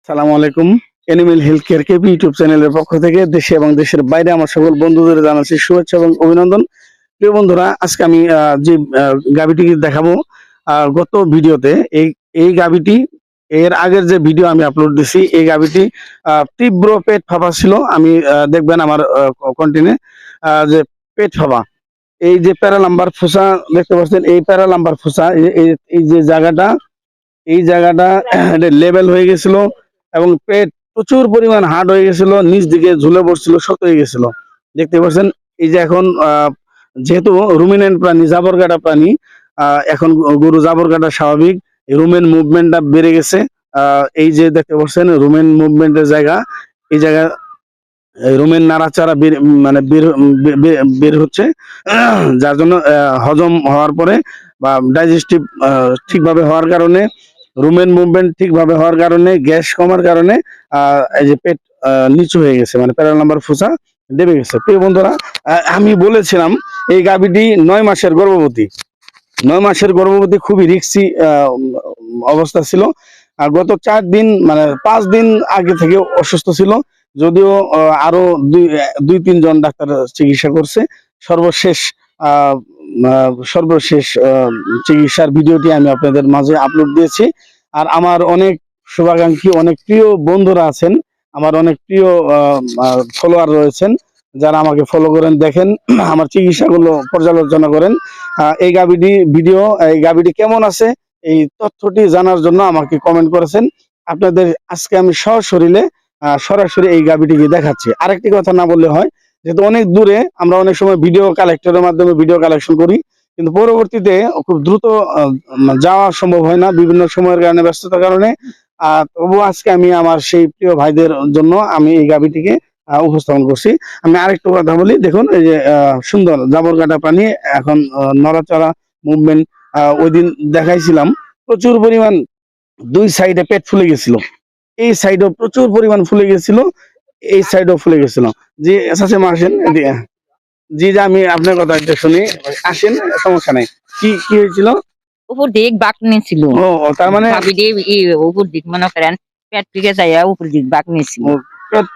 সালামু আলাইকুম। Animal health care কেবি YouTube চ্যানেলের পক্ষ থেকে দেশে এবং দেশের বাইরে আমার সকল বন্ধুদের জানাচ্ছি শুভেচ্ছা এবং অভিনন্দন। প্রিয় বন্ধুরা, আজকে আমি যে গাভীটি দেখাবো গত ভিডিওতে এই গাভীটি এর আগের যে ভিডিও আমি আপলোড দিছি, এই গাভীটি তীব্র পেট ফাঁপা ছিল। আমি দেখবেন আমার কন্টিনিউ যে পেট ফাঁপা, এই যে প্যারালাম্বার ফোসা দেখতে পাচ্ছেন, এই প্যারালাম্বার ফোসা এই যে জায়গাটা, এই জায়গাটা লেভেল হয়ে গেছিল এবং পেট প্রচুর পরিমাণ হার্ড হয়ে গেছিল, নিচ দিকে ঝুলে পড়ছিল, শক্ত হয়ে গেছিল। দেখতে পাচ্ছেন এই যে এখন যেহেতু রুমিনেন্ট প্রাণী, জাবর কাটা প্রাণী, এখন গরু জাবর কাটা স্বাভাবিক, রুমেন মুভমেন্টটা বেড়ে গেছে। এই যে দেখতে পাচ্ছেন রুমেন মুভমেন্টের জায়গা, এই জায়গা রুমেন নাড়াচাড়া মানে বের হচ্ছে, যার জন্য হজম হওয়ার পরে বা ডাইজেস্টিভ ঠিকভাবে হওয়ার কারণে, রুমেন মুভমেন্ট ঠিকভাবে হওয়ার কারণে, গ্যাস কমার কারণে এই যে পেট নিচু হয়ে গেছে, মানে প্যারালাম্বার ফুসা দেবে গেছে। প্রিয় বন্ধুরা, আমি বলেছিলাম এই গাভীটি 9 মাসের গর্ভবতী। 9 মাসের গর্ভবতী, খুবই রিস্কি অবস্থা ছিল। গত 4 দিন মানে 5 দিন আগে থেকে অসুস্থ ছিল, যদিও আরো 2-3 জন ডাক্তার চিকিৎসা করছে। সর্বশেষ চিকিৎসার ভিডিওটি আমি আপনাদের মাঝে আপলোড দিয়েছি। আর আমার অনেক শুভাকাঙ্ক্ষী, অনেক প্রিয় বন্ধুরা আছেন, আমার অনেক প্রিয় ফলোয়ার রয়েছেন, যারা আমাকে ফলো করেন, দেখেন, আমার চিকিৎসাগুলো পর্যালোচনা করেন। এই গাভীটি কেমন আছে এই তথ্যটি জানার জন্য আমাকে কমেন্ট করেছেন। আপনাদের আজকে আমি সরাসরি এই গাভীটিকে দেখাচ্ছি। আরেকটি কথা না বললে হয়, যেহেতু অনেক দূরে, আমরা অনেক সময় ভিডিও কালেক্টরের মাধ্যমে ভিডিও কালেকশন করি, কিন্তু পরবর্তীতে খুব দ্রুত যাওয়া সম্ভব হয় না বিভিন্ন সময়ের কারণে, ব্যস্ততার কারণে। তবু আজকে আমি আমার সেই প্রিয় ভাইদের জন্য আমি এই গাভীটিকে উপস্থাপন করছি। আমি আরেকটু কথা বলি, দেখুন এই যে সুন্দর জাবর কাটা প্রাণী, এখন নড়াচড়া মুভমেন্ট। ওই দিন দেখাইছিলাম প্রচুর পরিমাণ 2 সাইডে পেট ফুলে গেছিল, এই সাইডও প্রচুর পরিমাণ ফুলে গেছিল, এই সাইডও ফুলে গেছিল। জি আচ্ছা আসেন, জি যে আমি আপনার কথা একটা শুনি, আসেন, সমস্যা নাই। কি কি হয়েছিল? উপর দিক বাঁকনি ছিল। ও তার মানে উপর দিক মনে করেন পেট থেকে যাইয়া উপর দিক বাঁকনি ছিল,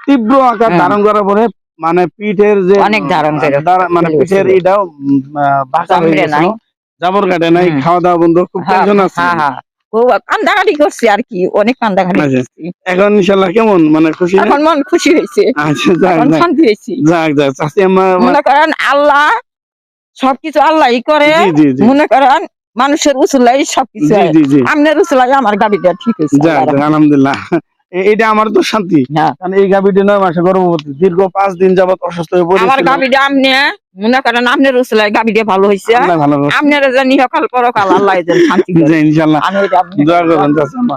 তীব্র আকার ধারণ করার পরে, মানে পিঠের যে অনেক ধারণ করে, মানে পিঠের এটাও বাঁকা হয়ে গেছিল, জাবর কাটে নাই, খাওয়া দাওয়া বন্ধ, খুব টেনশন আছে। খুব কান্দাকাটি করছি আর কি, অনেক কান্দাকাটি করছি। এখন ইনশাআল্লাহ কেমন, মানে খুশি? এখন মন খুশি হয়েছে, এখন শান্তি হয়েছে। যাক যাক, চাচি আম্মা মনে করেন আল্লাহ সবকিছু আল্লাহই করে, মনে করেন মানুষের উসুলাই সবকিছু, আপনার উসুলাই আমার গাভীটা ঠিক হয়েছে, আলহামদুলিল্লাহ। এটা আমার তো শান্তি, কারণ এই গাভীটি 9 মাসে গর্ভবতী, দীর্ঘ 5 দিন যাবত অসুস্থ হয়ে পড়েছিল। আমার গাভীটা আপনি মনে করেন আপনার উসুলাই গাভীটা ভালো হয়েছে, আপনারা জানি সকাল পরকাল আল্লাহ যেন শান্তি দেয় ইনশাআল্লাহ। দোয়া করবেন চাচা আম্মা।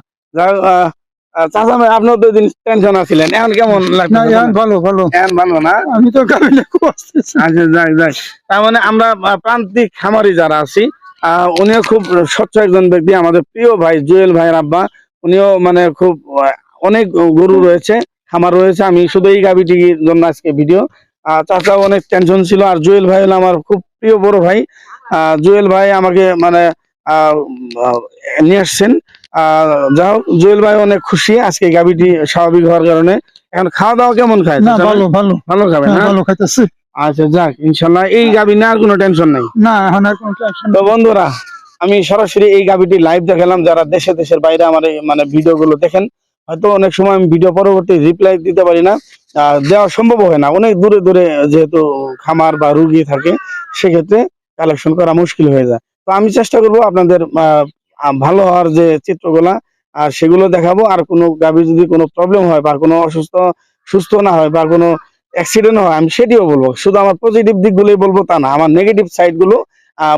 চাচা ভাই, আপনিও তো দিন টেনশন আছিলেন, এখন কেমন লাগছে? এখন ভালো এখন ভালো না? আমি তো গাভীটা খুব আসতেছি। আচ্ছা যাক যাক, তার মানে আমরা প্রান্তিক খামারি যারা আছি, উনিও খুব স্বচ্ছ একজন ব্যক্তি, আমাদের প্রিয় ভাই জুয়েল ভাইয়ের আব্বা, উনিও মানে খুব অনেক গরু রয়েছে, খামার রয়েছে। আমি শুধু এই গাভীটির জন্য আজকে ভিডিও। চাচাও অনেক টেনশন ছিল, আর জুয়েল ভাই হলো আমার খুব প্রিয় বড় ভাই। জুয়েল ভাই আমাকে মানে নিয়ে আসছেন। যাই হোক, জুয়েল ভাই অনেক খুশি আজকে গাভীটি স্বাভাবিক হওয়ার কারণে। এখন খাওয়া দাওয়া কেমন খায়? ভালো খাবে, ভালো খাইতেছে। আচ্ছা যাক, ইনশাল্লাহ এই গাভী নিয়ে আর কোনো টেনশন নাই। না, এখন আর কোনো টেনশন। তো বন্ধুরা, আমি সরাসরি এই গাভীটি লাইভ দেখালাম। যারা দেশের বাইরে আমার মানে ভিডিও গুলো দেখেন, হয়তো অনেক সময় আমি ভিডিও পরবর্তী রিপ্লাই দিতে পারি না, দেওয়া সম্ভব হয় না, অনেক দূরে দূরে যেহেতু খামার বা রুগী থাকে, সেক্ষেত্রে কালেকশন করা মুশকিল হয়ে যায়। তো আমি চেষ্টা করব আপনাদের ভালো হওয়ার যে চিত্রগুলা সেগুলো দেখাবো। আর কোনো গাভী যদি কোনো প্রবলেম হয় বা কোনো সুস্থ না হয় বা কোনো অ্যাক্সিডেন্ট হয়, আমি সেটিও বলবো। শুধু আমার পজিটিভ দিকগুলোই বলবো তা না, আমার নেগেটিভ সাইড গুলো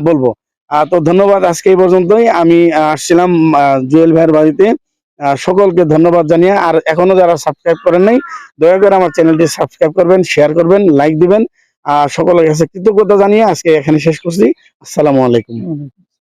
বলবো। তো ধন্যবাদ, আজকে এই পর্যন্তই। আমি আসছিলাম জুয়েল ভাইয়ের বাড়িতে। সকলকে ধন্যবাদ জানিয়ে, আর এখনো যারা সাবস্ক্রাইব করেন নাই, দয়া করে আমার চ্যানেলটি সাবস্ক্রাইব করবেন, শেয়ার করবেন, লাইক দিবেন। সকলের কাছে কৃতজ্ঞতা জানিয়ে আজকে এখানে শেষ করছি। আসসালামু আলাইকুম।